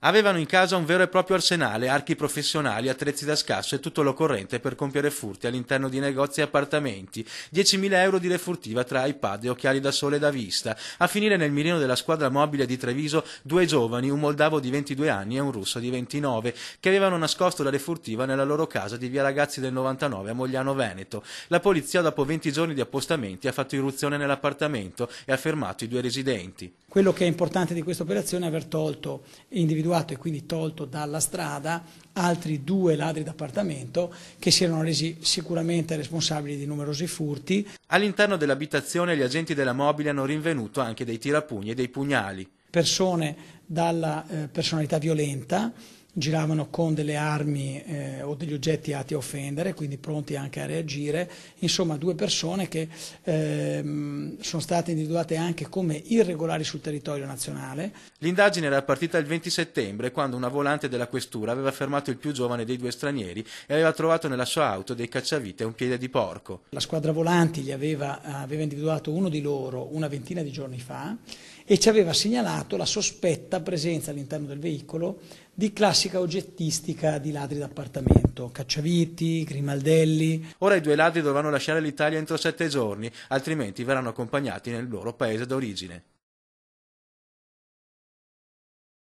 Avevano in casa un vero e proprio arsenale, archi professionali, attrezzi da scasso e tutto l'occorrente per compiere furti all'interno di negozi e appartamenti. 10.000 euro di refurtiva tra iPad e occhiali da sole da vista. A finire nel mirino della squadra mobile di Treviso due giovani, un moldavo di 22 anni e un russo di 29, che avevano nascosto la refurtiva nella loro casa di via Ragazzi del 99 a Mogliano Veneto. La polizia, dopo 20 giorni di appostamenti, ha fatto irruzione nell'appartamento e ha fermato i due residenti. Quello che è importante di questa operazione è aver individuato e quindi tolto dalla strada altri due ladri d'appartamento che si erano resi sicuramente responsabili di numerosi furti. All'interno dell'abitazione gli agenti della mobile hanno rinvenuto anche dei tirapugni e dei pugnali. Persone dalla personalità violenta giravano con delle armi o degli oggetti atti a offendere, quindi pronti anche a reagire, insomma due persone che sono state individuate anche come irregolari sul territorio nazionale. L'indagine era partita il 20 settembre, quando una volante della questura aveva fermato il più giovane dei due stranieri e aveva trovato nella sua auto dei cacciavite e un piede di porco. La squadra volanti aveva individuato uno di loro una ventina di giorni fa e ci aveva segnalato la sospetta presenza all'interno del veicolo di classica oggettistica di ladri d'appartamento, cacciaviti, grimaldelli. Ora i due ladri dovranno lasciare l'Italia entro 7 giorni, altrimenti verranno accompagnati nel loro paese d'origine.